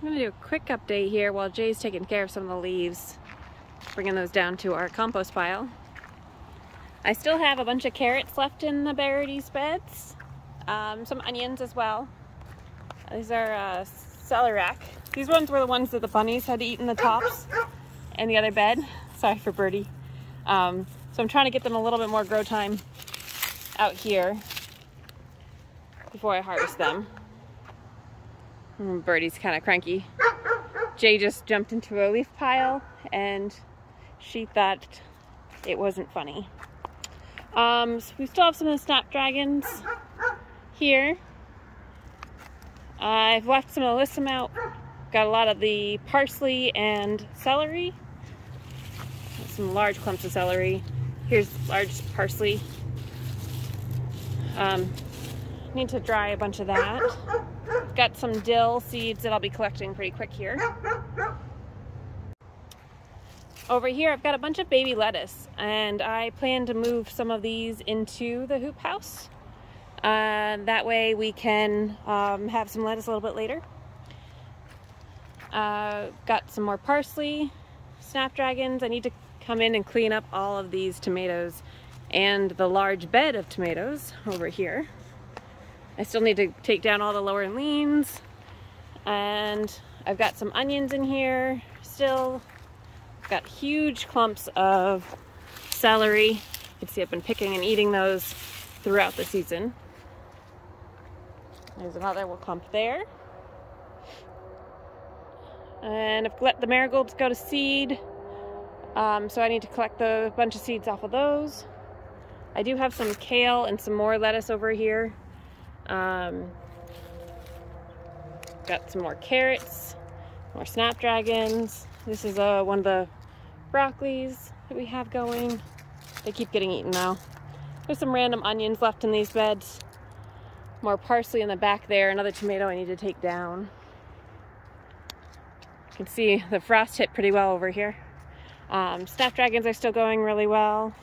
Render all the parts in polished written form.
I'm gonna do a quick update here while Jay's taking care of some of the leaves, bringing those down to our compost pile. I still have a bunch of carrots left in the berries beds, some onions as well. These are celeriac. These ones were the ones that the bunnies had eaten the tops in the other bed. Sorry for Birdie. So I'm trying to get them a little bit more grow time out here before I harvest them. Birdie's kind of cranky. Jay just jumped into a leaf pile and she thought it wasn't funny. So we still have some of the snapdragons here. I've left some of the listen out. Got a lot of the parsley and celery. Some large clumps of celery. Here's large parsley. Need to dry a bunch of that. Got some dill seeds that I'll be collecting pretty quick here. Over here I've got a bunch of baby lettuce and I plan to move some of these into the hoop house. That way we can have some lettuce a little bit later. Got some more parsley, snapdragons. I need to come in and clean up all of these tomatoes and the large bed of tomatoes over here. I still need to take down all the lower leans, and I've got some onions in here still. I've got huge clumps of celery. You can see I've been picking and eating those throughout the season. There's another clump there. And I've let the marigolds go to seed, so I need to collect a bunch of seeds off of those. I do have some kale and some more lettuce over here. Got some more carrots, more snapdragons. This is one of the broccolis that we have going. They keep getting eaten now. There's some random onions left in these beds. More parsley in the back there. Another tomato I need to take down. You can see the frost hit pretty well over here. Snapdragons are still going really well.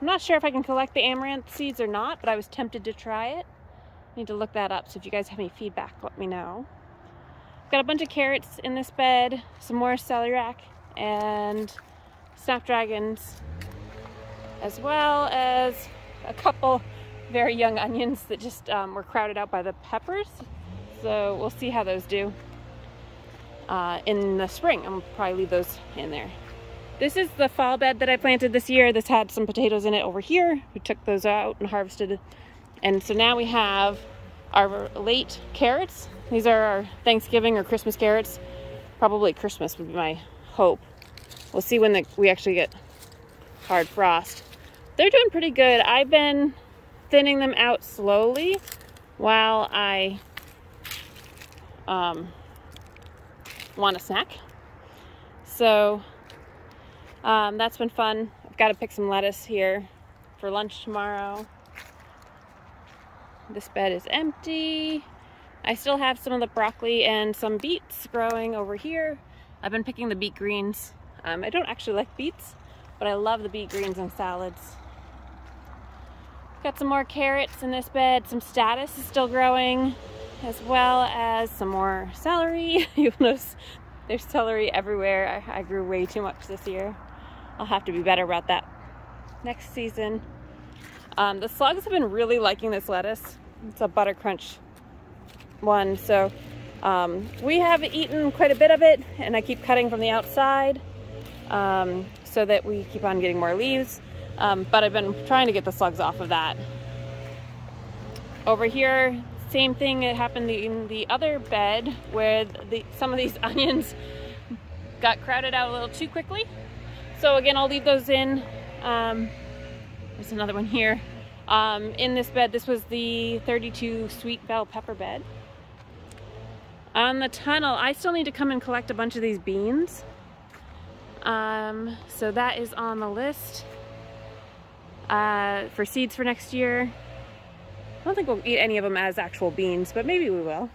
I'm not sure if I can collect the amaranth seeds or not, but I was tempted to try it. I need to look that up, so if you guys have any feedback, let me know. I've got a bunch of carrots in this bed, some more celeriac and snapdragons, as well as a couple very young onions that just were crowded out by the peppers. So we'll see how those do in the spring. I'm gonna probably leave those in there. This is the fall bed that I planted this year. This had some potatoes in it over here. We took those out and harvested. And so now we have our late carrots. These are our Thanksgiving or Christmas carrots. Probably Christmas would be my hope. We'll see when we actually get hard frost. They're doing pretty good. I've been thinning them out slowly while I want a snack. So that's been fun. I've got to pick some lettuce here for lunch tomorrow. This bed is empty. I still have some of the broccoli and some beets growing over here. I've been picking the beet greens. I don't actually like beets, but I love the beet greens in salads. Got some more carrots in this bed. Some statice is still growing, as well as some more celery. You'll notice there's celery everywhere. I grew way too much this year. I'll have to be better about that next season. The slugs have been really liking this lettuce. It's a butter crunch one, so we have eaten quite a bit of it, and I keep cutting from the outside so that we keep on getting more leaves, but I've been trying to get the slugs off of that. Over here, same thing that happened in the other bed where some of these onions got crowded out a little too quickly. So again, I'll leave those in. There's another one here. In this bed, this was the 32 sweet bell pepper bed. On the tunnel, I still need to come and collect a bunch of these beans. So that is on the list for seeds for next year. I don't think we'll eat any of them as actual beans, but maybe we will.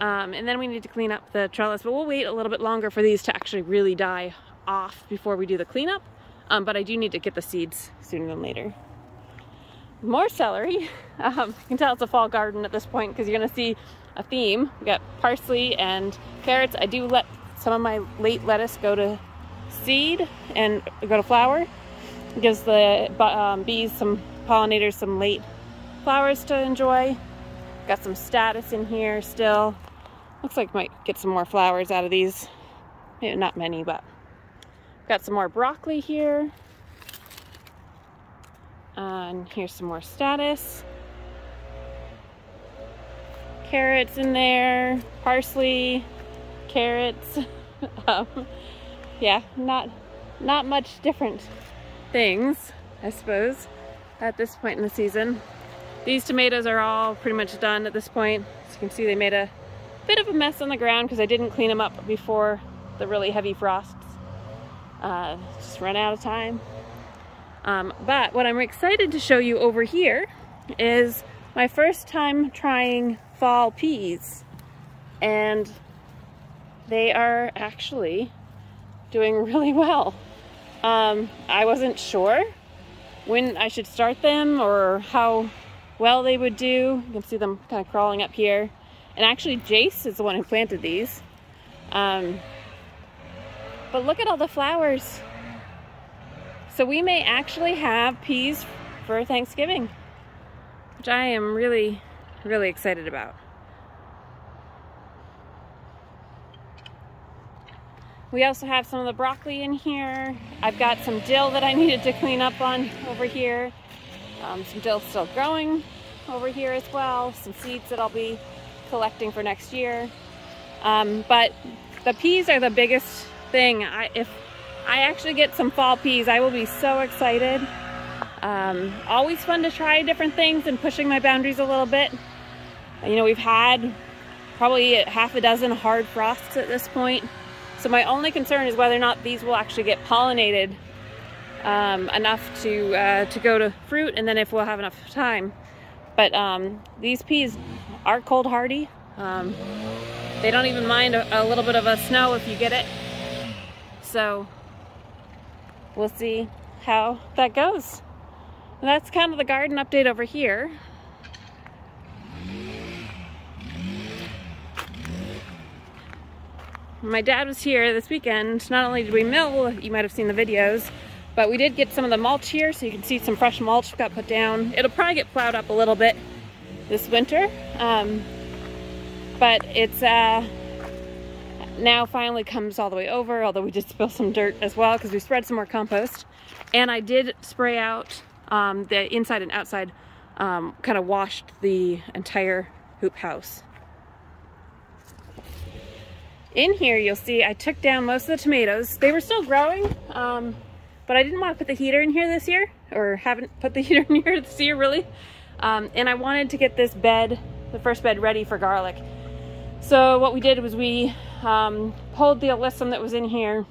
And then we need to clean up the trellis, but we'll wait a little bit longer for these to actually really die off before we do the cleanup. But I do need to get the seeds sooner than later. more celery. You can tell it's a fall garden at this point because you're gonna see a theme. We got parsley and carrots. I do let some of my late lettuce go to seed and go to flower. It gives the bees, some pollinators, some late flowers to enjoy. Got some status in here still. Looks like might get some more flowers out of these. Maybe not many, but got some more broccoli here. And here's some more status. Carrots in there, parsley, carrots. Yeah, not much different things, I suppose, at this point in the season. These tomatoes are all pretty much done at this point. As you can see, they made a bit of a mess on the ground because I didn't clean them up before the really heavy frosts. Just ran out of time. But what I'm excited to show you over here is my first time trying fall peas, and they are actually doing really well. I wasn't sure when I should start them or how well they would do. You can see them kind of crawling up here. And actually Jace is the one who planted these. But look at all the flowers. So we may actually have peas for Thanksgiving, which I am really, really excited about. We also have some of the broccoli in here. I've got some dill that I needed to clean up on over here. Some dill still growing over here as well. Some seeds that I'll be collecting for next year. But the peas are the biggest thing. If I actually get some fall peas, I will be so excited. Always fun to try different things and pushing my boundaries a little bit. You know, we've had probably half a dozen hard frosts at this point. So my only concern is whether or not these will actually get pollinated enough to go to fruit, and then if we'll have enough time. But these peas are cold hardy. They don't even mind a little bit of a snow if you get it. So we'll see how that goes. And that's kind of the garden update over here. My dad was here this weekend. Not only did we mill, you might have seen the videos, but we did get some of the mulch here, so you can see some fresh mulch got put down. It'll probably get plowed up a little bit this winter, but it's now finally comes all the way over, although we did spill some dirt as well because we spread some more compost. And I did spray out the inside and outside, kind of washed the entire hoop house. In here, you'll see I took down most of the tomatoes. They were still growing, but I didn't want to put the heater in here this year, or haven't put the heater in here this year, really. And I wanted to get this bed, the first bed, ready for garlic. So what we did was we pulled the alyssum that was in here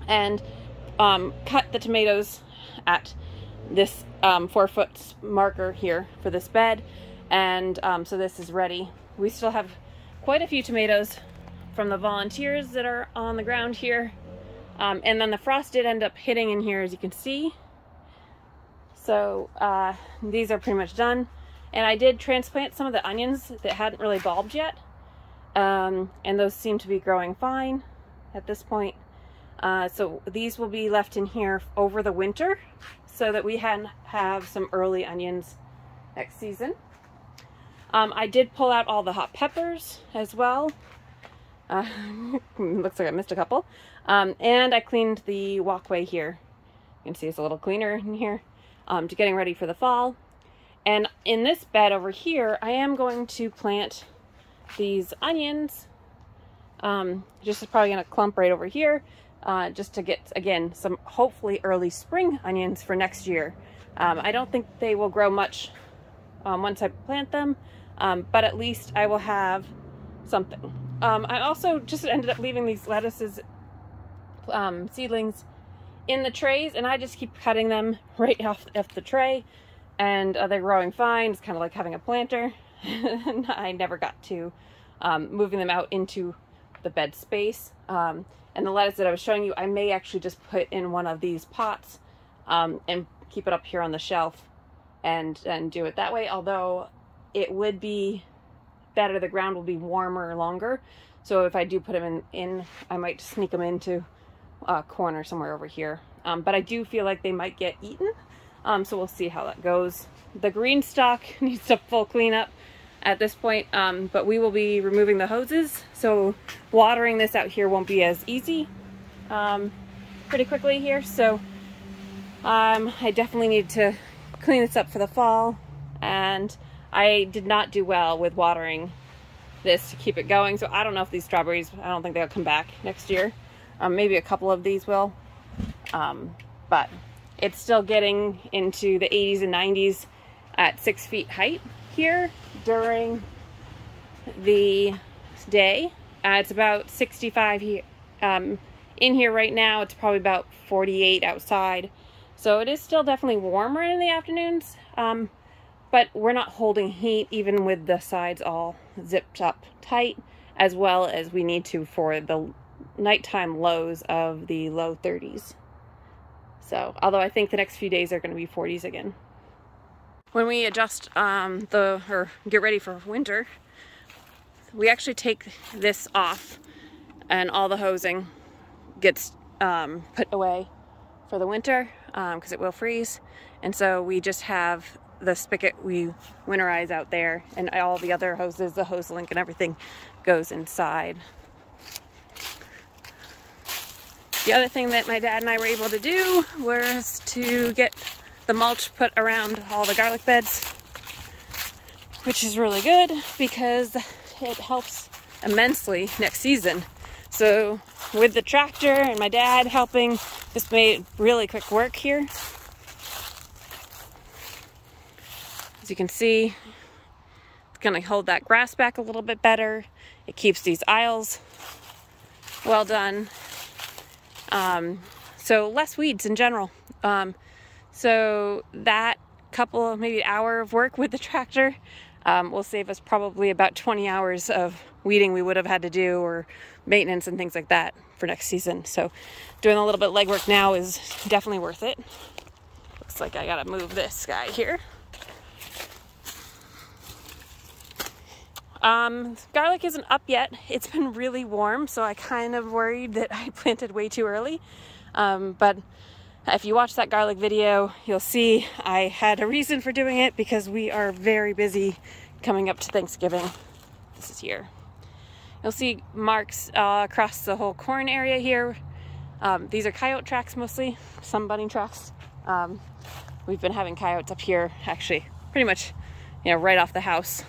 and cut the tomatoes at this 4-foot marker here for this bed. And so this is ready. We still have quite a few tomatoes from the volunteers that are on the ground here. And then the frost did end up hitting in here, as you can see. So these are pretty much done. And I did transplant some of the onions that hadn't really bulbed yet. And those seem to be growing fine at this point. So these will be left in here over the winter so that we have some early onions next season. I did pull out all the hot peppers as well. Looks like I missed a couple. And I cleaned the walkway here. You can see it's a little cleaner in here, to getting ready for the fall. And in this bed over here, I am going to plant these onions. Just is probably gonna clump right over here, just to get, again, some hopefully early spring onions for next year. I don't think they will grow much once I plant them, but at least I will have something. I also just ended up leaving these lettuces, seedlings in the trays, and I just keep cutting them right off the tray, and they're growing fine. It's kind of like having a planter. And I never got to moving them out into the bed space. And the lettuce that I was showing you, I may actually just put in one of these pots and keep it up here on the shelf and do it that way, although it would be better, the ground will be warmer longer. So if I do put them in, I might sneak them into a corner somewhere over here. But I do feel like they might get eaten. So we'll see how that goes. The green stalk needs a full cleanup at this point, but we will be removing the hoses. So watering this out here won't be as easy pretty quickly here. So I definitely need to clean this up for the fall. And I did not do well with watering this to keep it going. So I don't know if these strawberries, I don't think they'll come back next year. Maybe a couple of these will. But it's still getting into the 80s and 90s at 6 feet height here during the day. It's about 65 here. In here right now, it's probably about 48 outside. So it is still definitely warmer in the afternoons. But we're not holding heat even with the sides all zipped up tight, as well as we need to for the nighttime lows of the low 30s. So, although I think the next few days are going to be 40s again. When we adjust or get ready for winter, we actually take this off and all the hosing gets put away for the winter because it will freeze. And so we just have the spigot we winterize out there, and all the other hoses, the hose link and everything goes inside. The other thing that my dad and I were able to do was to get the mulch put around all the garlic beds, which is really good because it helps immensely next season. So with the tractor and my dad helping, this made really quick work here. As you can see, it's going to hold that grass back a little bit better. It keeps these aisles well done. So less weeds in general. So that couple, maybe hour of work with the tractor will save us probably about 20 hours of weeding we would have had to do, or maintenance and things like that for next season. So doing a little bit of legwork now is definitely worth it. Looks like I gotta move this guy here. Garlic isn't up yet. It's been really warm, so I kind of worried that I planted way too early. But if you watch that garlic video, you'll see I had a reason for doing it because we are very busy coming up to Thanksgiving this year. You'll see marks across the whole corn area here. These are coyote tracks mostly, some bunny tracks. We've been having coyotes up here, actually, pretty much, right off the house.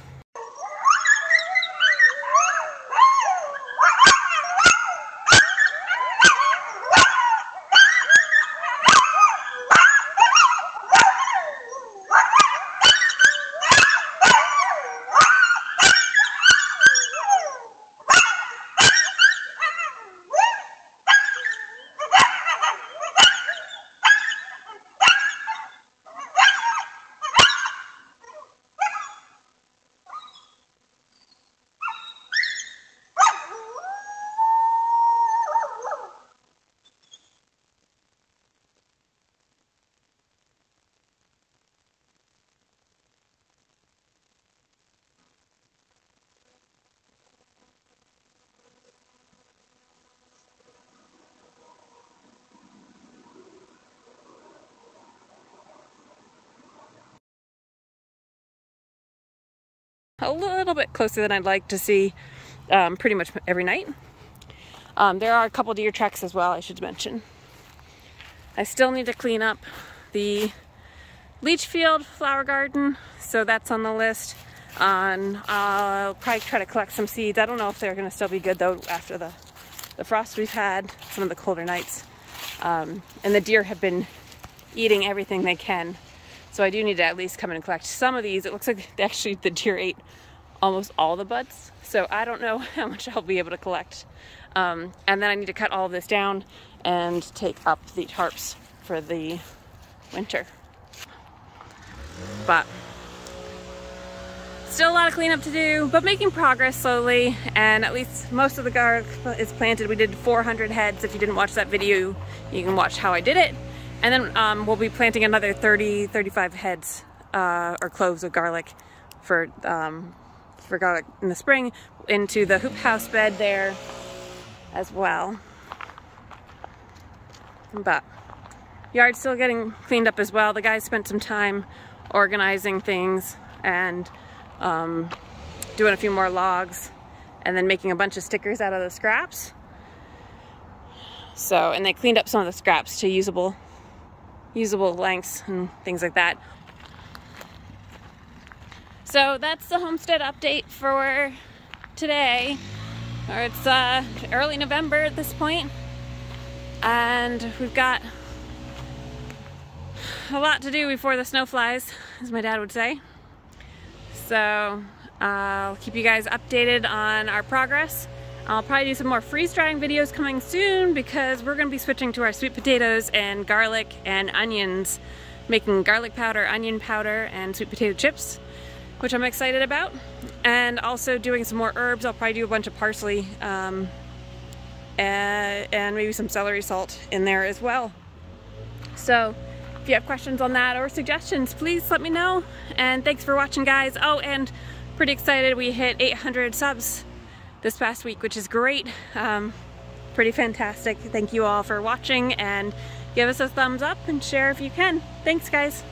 A little bit closer than I'd like to see pretty much every night. There are a couple deer tracks as well, I should mention. I still need to clean up the leach field flower garden, so that's on the list. I'll probably try to collect some seeds. I don't know if they're going to still be good though after the frost we've had, some of the colder nights. And the deer have been eating everything they can. So I do need to at least come in and collect some of these. It looks like actually the deer ate almost all the buds. So I don't know how much I'll be able to collect. And then I need to cut all of this down and take up the tarps for the winter. But still a lot of cleanup to do, but making progress slowly. And at least most of the garlic is planted. We did 400 heads. If you didn't watch that video, you can watch how I did it. And then we'll be planting another 30, 35 heads or cloves of garlic for garlic in the spring into the hoop house bed there as well. But yard's still getting cleaned up as well. The guys spent some time organizing things and doing a few more logs and then making a bunch of stickers out of the scraps. So, and they cleaned up some of the scraps to usable lengths and things like that. So that's the homestead update for today. It's early November at this point, and we've got a lot to do before the snow flies, as my dad would say. So I'll keep you guys updated on our progress. I'll probably do some more freeze drying videos coming soon because we're going to be switching to our sweet potatoes and garlic and onions, making garlic powder, onion powder, and sweet potato chips, which I'm excited about. And also doing some more herbs. I'll probably do a bunch of parsley and maybe some celery salt in there as well. So if you have questions on that or suggestions, please let me know. And thanks for watching, guys. Oh, and pretty excited, we hit 800 subs this past week, which is great. Pretty fantastic. Thank you all for watching, and give us a thumbs up and share if you can. Thanks, guys.